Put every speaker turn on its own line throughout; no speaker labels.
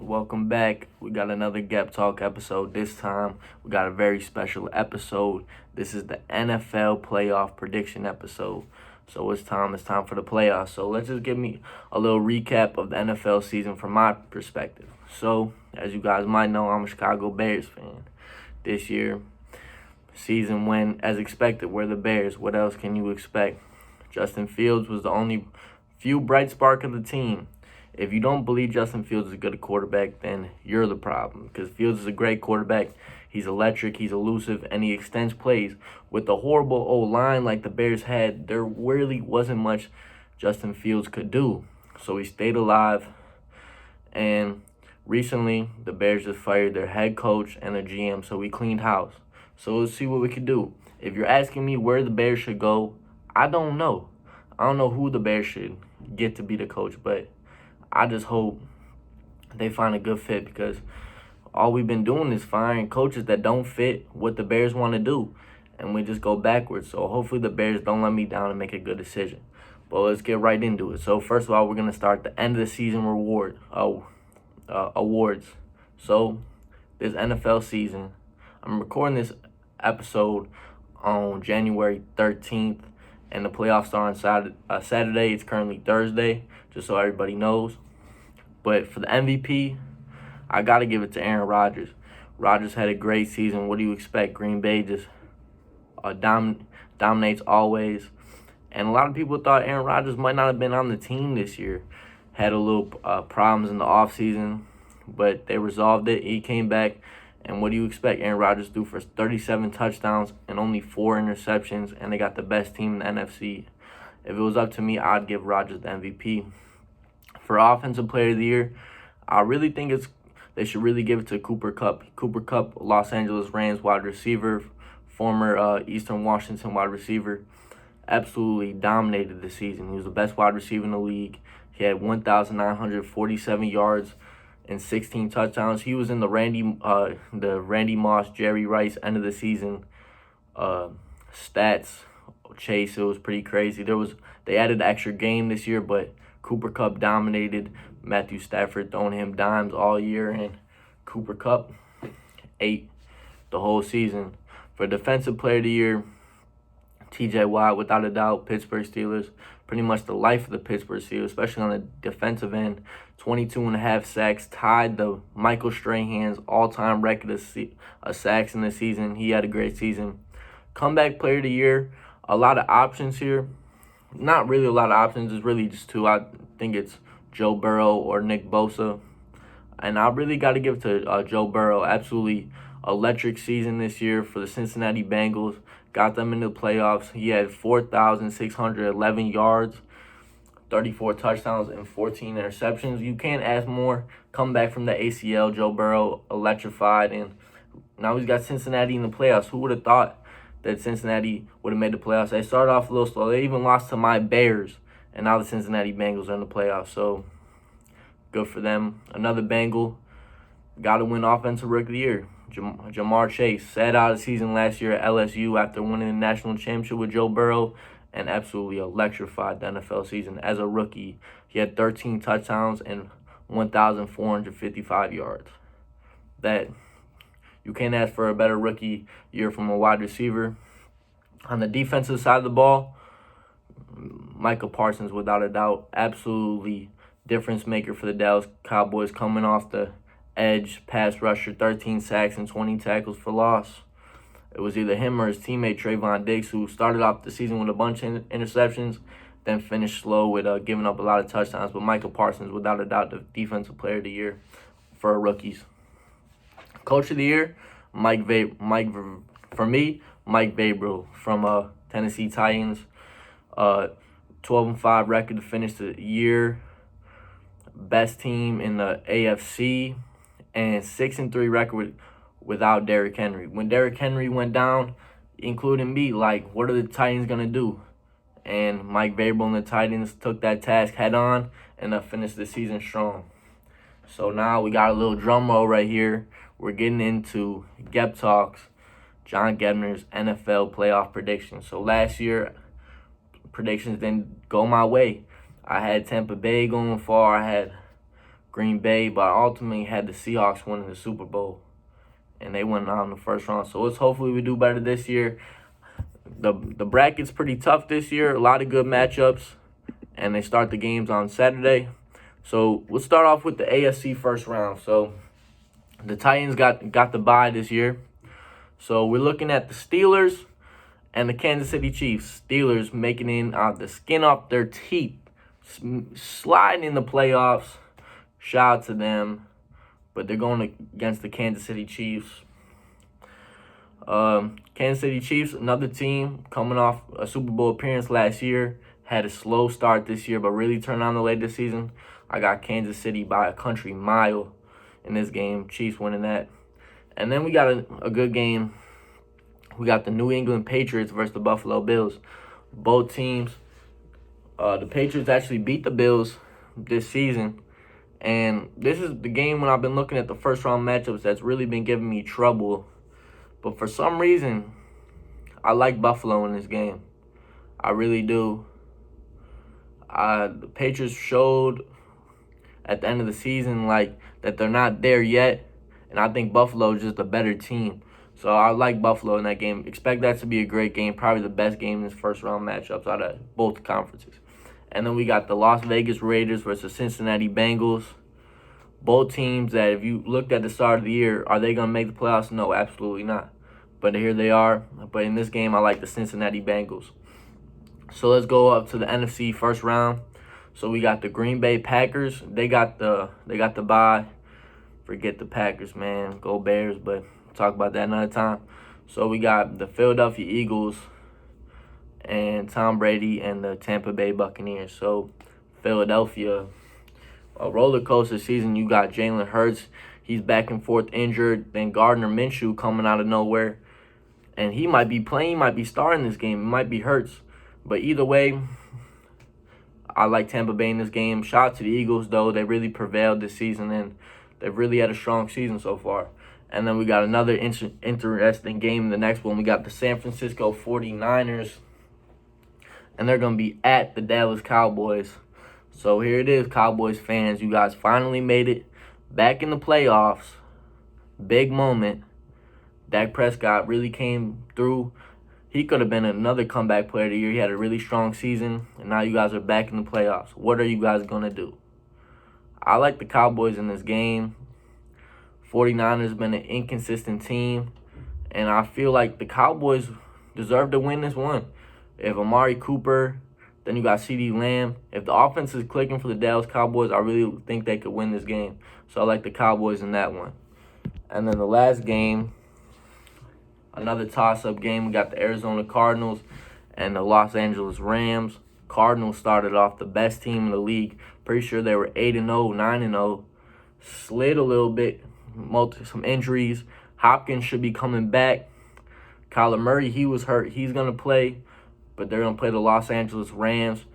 welcome back. We got another GEP Talk episode. This time, we got a very special episode. This is the NFL playoff prediction episode. So it's time for the playoffs. So let's just give me a little recap of the NFL season from my perspective. So, as you guys might know, I'm a Chicago Bears fan. This year, season went as expected. We're the Bears. What else can you expect? Justin Fields was the only few bright spark of the team. If you don't believe Justin Fields is a good quarterback, then you're the problem. Because Fields is a great quarterback. He's electric, he's elusive, and he extends plays. With the horrible O-line like the Bears had, there really wasn't much Justin Fields could do. So he stayed alive. And recently, the Bears just fired their head coach and their GM, so we cleaned house. So let's see what we can do. If you're asking me where the Bears should go, I don't know. I don't know who the Bears should get to be the coach, but I just hope they find a good fit, because all we've been doing is firing coaches that don't fit what the Bears want to do, and we just go backwards. So hopefully the Bears don't let me down and make a good decision. But let's get right into it. So first of all, we're going to start the end of the season awards. So this NFL season, I'm recording this episode on January 13th, and the playoffs start on Saturday. It's currently Thursday, just so everybody knows. But for the MVP, I got to give it to Aaron Rodgers. Rodgers had a great season. What do you expect? Green Bay just dominates always. And a lot of people thought Aaron Rodgers might not have been on the team this year. Had a little problems in the offseason, but they resolved it. He came back. And what do you expect Aaron Rodgers to do for 37 touchdowns and only 4 interceptions, and they got the best team in the NFC? If it was up to me, I'd give Rodgers the MVP. For Offensive Player of the Year, I really think they should really give it to Cooper Kupp. Cooper Kupp, Los Angeles Rams wide receiver, former Eastern Washington wide receiver, absolutely dominated the season. He was the best wide receiver in the league. He had 1,947 yards and 16 touchdowns. He was in the Randy Moss, Jerry Rice end of the season stats chase. It was pretty crazy. They added an extra game this year, but Cooper Kupp dominated. Matthew Stafford throwing him dimes all year, and Cooper Kupp ate the whole season. For Defensive Player of the Year, TJ Watt, without a doubt, Pittsburgh Steelers, pretty much the life of the Pittsburgh Steelers, especially on the defensive end. 22.5 sacks, tied the Michael Strahan's all-time record of sacks in the season. He had a great season. Comeback Player of the Year, a lot of options here. Not really a lot of options. It's really just two. I think it's Joe Burrow or Nick Bosa. And I really got to give it to Joe Burrow. Absolutely electric season this year for the Cincinnati Bengals. Got them into the playoffs. He had 4,611 yards, 34 touchdowns, and 14 interceptions. You can't ask more. Come back from the ACL, Joe Burrow electrified, and now he's got Cincinnati in the playoffs. Who would have thought that Cincinnati would have made the playoffs? They started off a little slow. They even lost to my Bears, and now the Cincinnati Bengals are in the playoffs. So good for them. Another Bengal got to win Offensive Rookie of the Year. Jamar Chase sat out of the season last year at LSU after winning the national championship with Joe Burrow, and absolutely electrified the NFL season as a rookie. He had 13 touchdowns and 1,455 yards. That you can't ask for a better rookie year from a wide receiver. On the defensive side of the ball, Micah Parsons, without a doubt, absolutely difference maker for the Dallas Cowboys, coming off the edge, pass rusher, 13 sacks and 20 tackles for loss. It was either him or his teammate Trayvon Diggs, who started off the season with a bunch of interceptions, then finished slow with giving up a lot of touchdowns. But Micah Parsons, without a doubt, the Defensive Player of the Year for rookies. Coach of the Year, Mike Vrabel from Tennessee Titans. 12-5 record to finish the year. Best team in the AFC, and 6-3 record without Derrick Henry. When Derrick Henry went down, including me, like, what are the Titans going to do? And Mike Vrabel and the Titans took that task head on and finished the season strong. So now we got a little drum roll right here. We're getting into GEP Talks, John Gebner's NFL playoff predictions. So last year, predictions didn't go my way. I had Tampa Bay going far. I had Green Bay, but I ultimately had the Seahawks winning the Super Bowl, and they went out in the first round. So let's hopefully we do better this year. The bracket's pretty tough this year. A lot of good matchups, and they start the games on Saturday. So we'll start off with the AFC first round. So the Titans got the bye this year. So we're looking at the Steelers and the Kansas City Chiefs. Steelers making in the skin off their teeth, sliding in the playoffs. Shout out to them. But they're going against the Kansas City Chiefs. Kansas City Chiefs, another team coming off a Super Bowl appearance last year, had a slow start this year, but really turned on the late this season. I got Kansas City by a country mile in this game. Chiefs winning that. And then we got a good game. We got the New England Patriots versus the Buffalo Bills. Both teams, the Patriots actually beat the Bills this season. And this is the game when I've been looking at the first round matchups that's really been giving me trouble. But for some reason, I like Buffalo in this game. I really do. The Patriots showed at the end of the season that they're not there yet. And I think Buffalo is just a better team. So I like Buffalo in that game. Expect that to be a great game. Probably the best game in this first round matchups out of both conferences. And then we got the Las Vegas Raiders versus Cincinnati Bengals. Both teams that, if you looked at the start of the year, are they going to make the playoffs? No, absolutely not. But here they are. But in this game, I like the Cincinnati Bengals. So let's go up to the NFC first round. So we got the Green Bay Packers. They got the bye. Forget the Packers, man. Go Bears, but we'll talk about that another time. So we got the Philadelphia Eagles and Tom Brady and the Tampa Bay Buccaneers. So Philadelphia, a roller coaster season. You got Jalen Hurts. He's back and forth injured. Then Gardner Minshew coming out of nowhere. And he might be playing, he might be starting this game. It might be Hurts. But either way, I like Tampa Bay in this game. Shout out to the Eagles, though. They really prevailed this season, and they've really had a strong season so far. And then we got another interesting game in the next one. We got the San Francisco 49ers, and they're going to be at the Dallas Cowboys. So here it is, Cowboys fans. You guys finally made it back in the playoffs. Big moment. Dak Prescott really came through. He could have been another comeback player of the year. He had a really strong season, and now you guys are back in the playoffs. What are you guys going to do? I like the Cowboys in this game. 49ers been an inconsistent team, and I feel like the Cowboys deserve to win this one. If Amari Cooper, then you got CeeDee Lamb. If the offense is clicking for the Dallas Cowboys, I really think they could win this game. So I like the Cowboys in that one. And then the last game, another toss-up game. We got the Arizona Cardinals and the Los Angeles Rams. Cardinals started off the best team in the league. Pretty sure they were 8-0, 9-0. Slid a little bit, some injuries. Hopkins should be coming back. Kyler Murray, he was hurt. He's going to play, but they're going to play the Los Angeles Rams.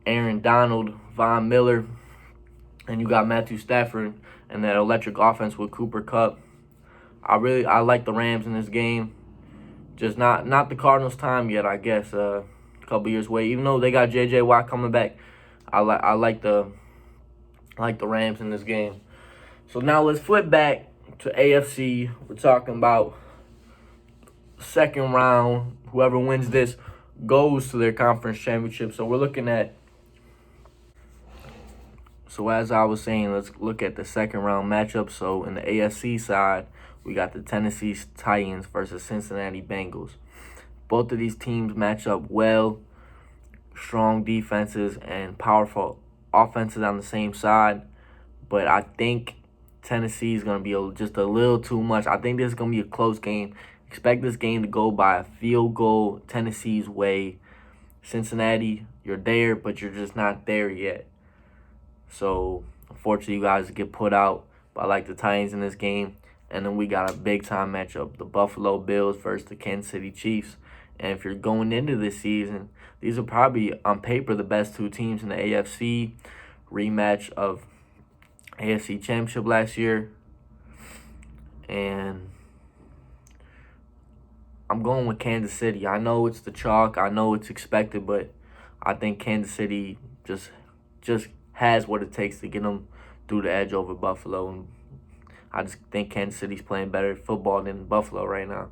Aaron Donald, Von Miller, and you got Matthew Stafford and that electric offense with Cooper Kupp. I like the Rams in this game. Just not the Cardinals' time yet, I guess. A couple years away. Even though they got J.J. Watt coming back, I like the Rams in this game. So now let's flip back to AFC. We're talking about second round. Whoever wins this goes to their conference championship. So we're looking at. So as I was saying, let's look at the second round matchup. So in the AFC side, we got the Tennessee Titans versus Cincinnati Bengals. Both of these teams match up well. Strong defenses and powerful offenses on the same side. But I think Tennessee is going to be just a little too much. I think this is going to be a close game. Expect this game to go by a field goal Tennessee's way. Cincinnati, you're there, but you're just not there yet. So, unfortunately, you guys get put out. But I like the Titans in this game. And then we got a big-time matchup, the Buffalo Bills versus the Kansas City Chiefs. And if you're going into this season, these are probably, on paper, the best two teams in the AFC. Rematch of AFC Championship last year. And I'm going with Kansas City. I know it's the chalk. I know it's expected, but I think Kansas City just has what it takes to get them threw the edge over Buffalo. And I just think Kansas City's playing better football than Buffalo right now.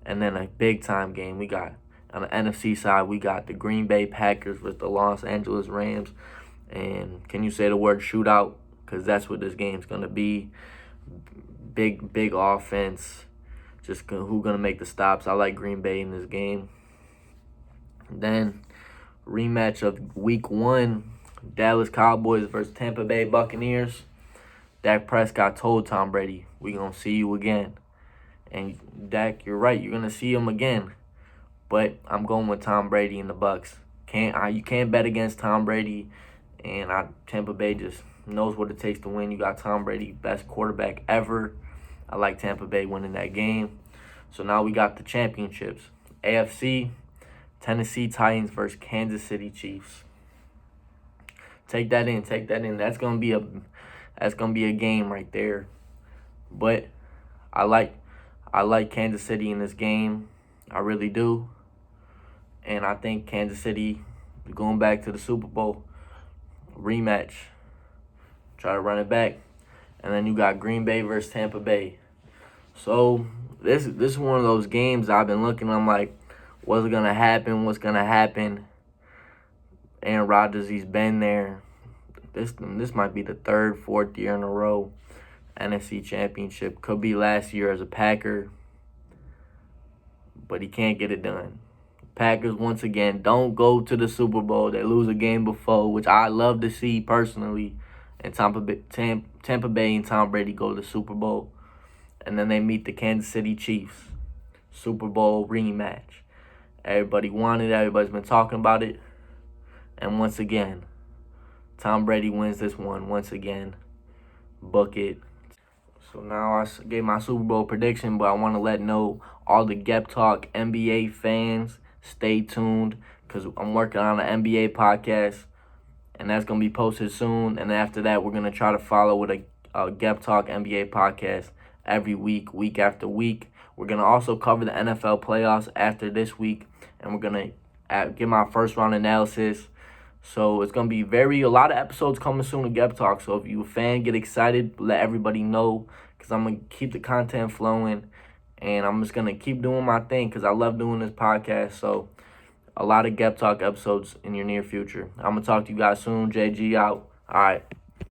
And then a big-time game, we got on the NFC side, we got the Green Bay Packers with the Los Angeles Rams. And can you say the word shootout? Because that's what this game's going to be. Big offense. Just who's going to make the stops. I like Green Bay in this game. Then rematch of Week 1, Dallas Cowboys versus Tampa Bay Buccaneers. Dak Prescott told Tom Brady, "We going to see you again." And Dak, you're right. You're going to see him again. But I'm going with Tom Brady and the Bucs. You can't bet against Tom Brady. And Tampa Bay just knows what it takes to win. You got Tom Brady, best quarterback ever. I like Tampa Bay winning that game. So now we got the championships. AFC, Tennessee Titans versus Kansas City Chiefs. Take that in. That's gonna be a game right there. But I like Kansas City in this game. I really do. And I think Kansas City going back to the Super Bowl rematch. Try to run it back. And then you got Green Bay versus Tampa Bay. So this is one of those games I've been looking. I'm like, what's gonna happen? What's gonna happen? Aaron Rodgers, he's been there. This might be the third, fourth year in a row. NFC Championship. Could be last year as a Packer. But he can't get it done. Packers, once again, don't go to the Super Bowl. They lose a game before, which I love to see personally. And Tampa Bay and Tom Brady go to the Super Bowl. And then they meet the Kansas City Chiefs. Super Bowl rematch. Everybody wanted it. Everybody's been talking about it. And once again, Tom Brady wins this one once again. Book it. So now I gave my Super Bowl prediction, but I want to let know all the GEP Talk NBA fans, stay tuned because I'm working on an NBA podcast, and that's going to be posted soon. And after that, we're going to try to follow with a GEP Talk NBA podcast every week, week after week. We're going to also cover the NFL playoffs after this week, and we're going to give my first round analysis. So it's going to be a lot of episodes coming soon to GEP Talk. So if you're a fan, get excited, let everybody know because I'm going to keep the content flowing. And I'm just going to keep doing my thing because I love doing this podcast. So a lot of GEP Talk episodes in your near future. I'm going to talk to you guys soon. JG out. All right.